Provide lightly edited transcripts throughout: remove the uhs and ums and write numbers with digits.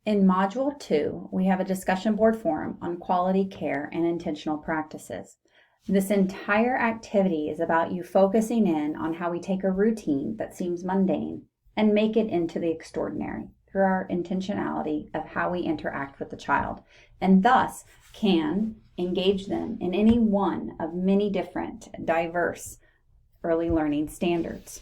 In Module 2, we have a discussion board forum on quality care and intentional practices. This entire activity is about you focusing in on how we take a routine that seems mundane and make it into the extraordinary through our intentionality of how we interact with the child, and thus can engage them in any one of many different diverse early learning standards.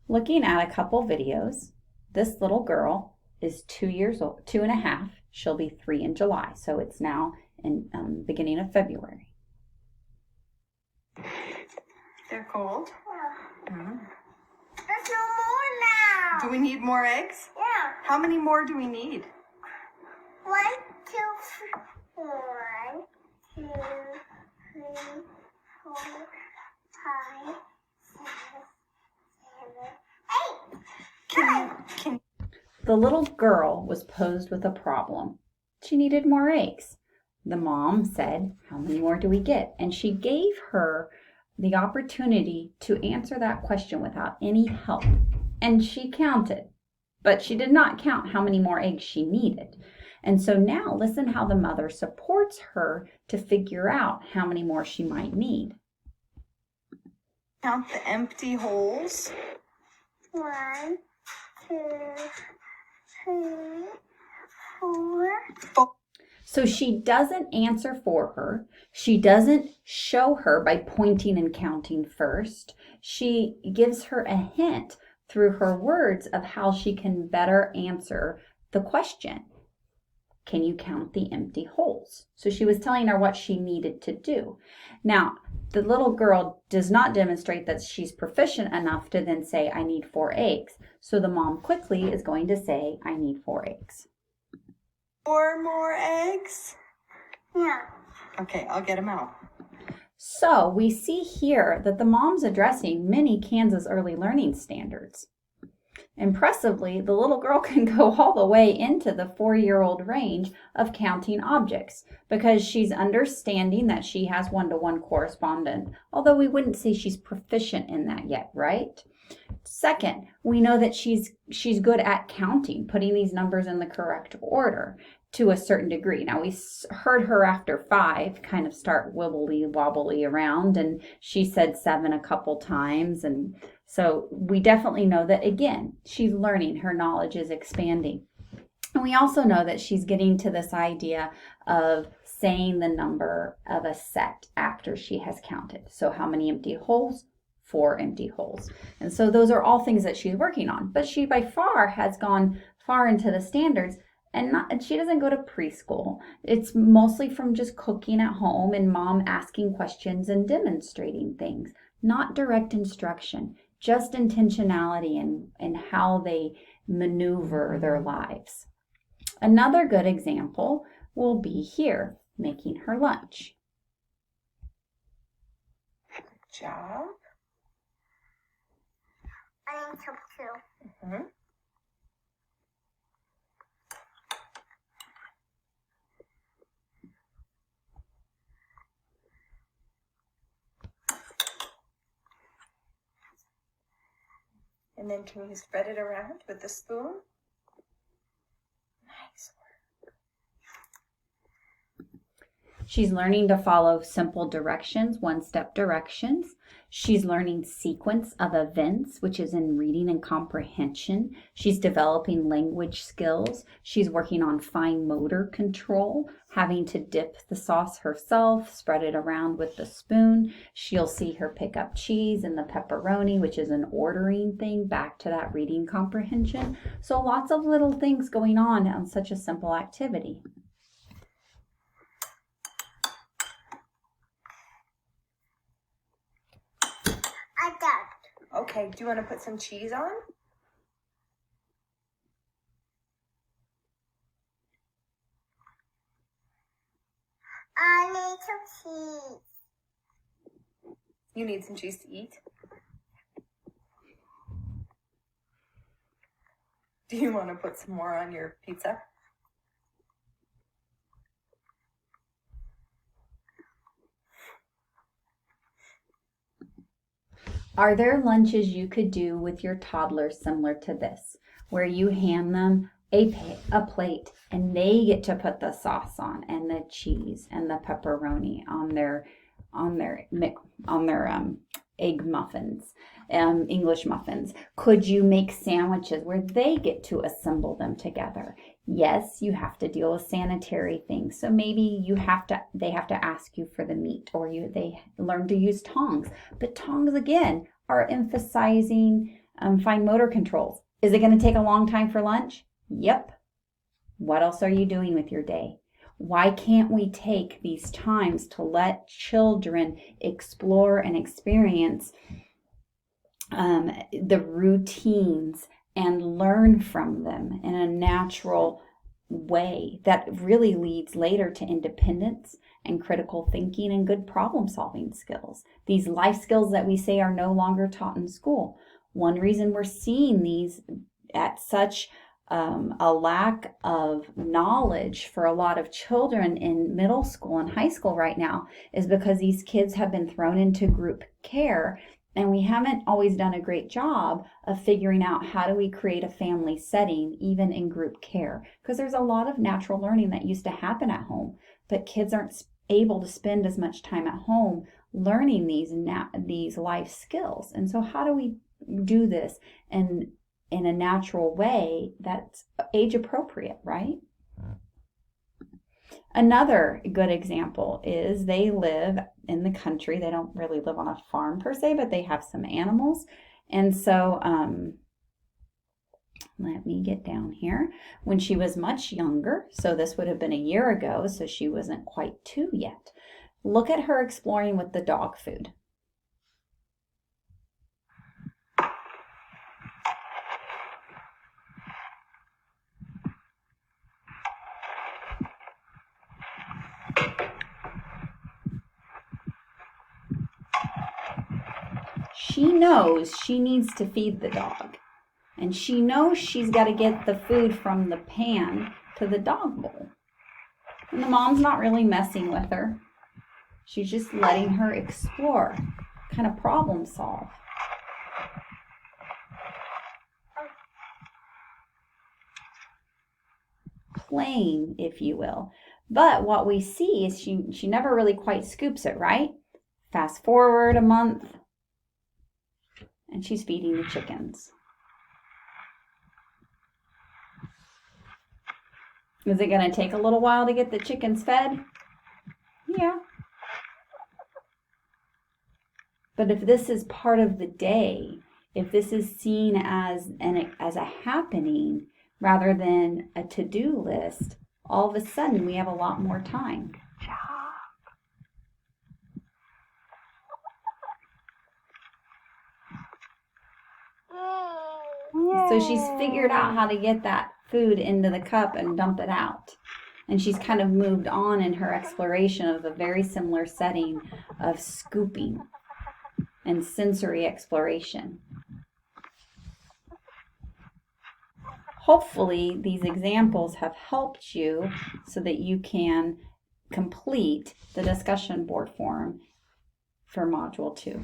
Looking at a couple videos, this little girl is 2 years old, 2.5. She'll be 3 in July, so it's now in beginning of February. They're cold? Yeah. Mm-hmm. There's no more now. Do we need more eggs? Yeah. How many more do we need? 1, 2, 3. 1, 2, 3, 4, 5, 6, 7, 8. Can The little girl was posed with a problem. She needed more eggs. The mom said, "How many more do we get?" And she gave her the opportunity to answer that question without any help. And she counted, but she did not count how many more eggs she needed. And so now listen how the mother supports her to figure out how many more she might need. count the empty holes? 1, 2, 3, 4. So she doesn't answer for her. She doesn't show her by pointing and counting first. She gives her a hint through her words of how she can better answer the question. Can you count the empty holes? So she was telling her what she needed to do. Now, the little girl does not demonstrate that she's proficient enough to then say, "I need 4 eggs." So the mom quickly is going to say, "I need 4 eggs." 4 more eggs? Yeah. Okay, I'll get them out. So we see here that the mom's addressing many Kansas early learning standards. Impressively, the little girl can go all the way into the 4-year-old range of counting objects because she's understanding that she has one-to-one correspondence, although we wouldn't say she's proficient in that yet, right? Second, we know that she's good at counting, putting these numbers in the correct order to a certain degree. Now, we heard her after 5 kind of start wobbly around, and she said 7 a couple times. And so we definitely know that, again, she's learning. Her knowledge is expanding. And we also know that she's getting to this idea of saying the number of a set after she has counted. So how many empty holes? 4 empty holes. And so those are all things that she's working on. But she by far has gone far into the standards, and she doesn't go to preschool. It's mostly from just cooking at home and mom asking questions and demonstrating things. Not direct instruction, just intentionality in how they maneuver their lives. Another good example will be here, making her lunch. Good job. I need some too. Mm-hmm. And then can you spread it around with the spoon? Nice work. She's learning to follow simple directions, one-step directions. She's learning sequence of events, which is in reading and comprehension. She's developing language skills. She's working on fine motor control, having to dip the sauce herself, spread it around with the spoon. She'll see her pick up cheese and the pepperoni, which is an ordering thing, back to that reading comprehension. So lots of little things going on such a simple activity. I got. Okay, do you want to put some cheese on? I need some cheese. You need some cheese to eat? Do you want to put some more on your pizza? Are there lunches you could do with your toddler similar to this, where you hand them a plate, and they get to put the sauce on and the cheese and the pepperoni on their egg muffins, English muffins? Could you make sandwiches where they get to assemble them together? Yes, you have to deal with sanitary things. So maybe they have to ask you for the meat, or they learn to use tongs. But tongs, again, are emphasizing fine motor controls. Is it going to take a long time for lunch? Yep. What else are you doing with your day? Why can't we take these times to let children explore and experience the routines and learn from them in a natural way that really leads later to independence and critical thinking and good problem solving skills? These life skills that we say are no longer taught in school. One reason we're seeing these at such a lack of knowledge for a lot of children in middle school and high school right now is because these kids have been thrown into group care, and we haven't always done a great job of figuring out how do we create a family setting even in group care, because there's a lot of natural learning that used to happen at home, but kids aren't able to spend as much time at home learning these life skills. And so how do we do this in a natural way that's age appropriate, right? Another good example is they live in the country. They don't really live on a farm per se, but they have some animals. And so let me get down here. When she was much younger, so this would have been a year ago, so she wasn't quite 2 yet. Look at her exploring with the dog food. She knows she needs to feed the dog, and she knows she's got to get the food from the pan to the dog bowl. And the mom's not really messing with her. She's just letting her explore, kind of problem solve. Playing, if you will. But what we see is she never really quite scoops it, right? Fast forward a month, and she's feeding the chickens. Is it going to take a little while to get the chickens fed? Yeah. But if this is part of the day, if this is seen as a happening rather than a to-do list, all of a sudden we have a lot more time. So she's figured out how to get that food into the cup and dump it out. And she's kind of moved on in her exploration of a very similar setting of scooping and sensory exploration. Hopefully, these examples have helped you so that you can complete the discussion board form for Module 2.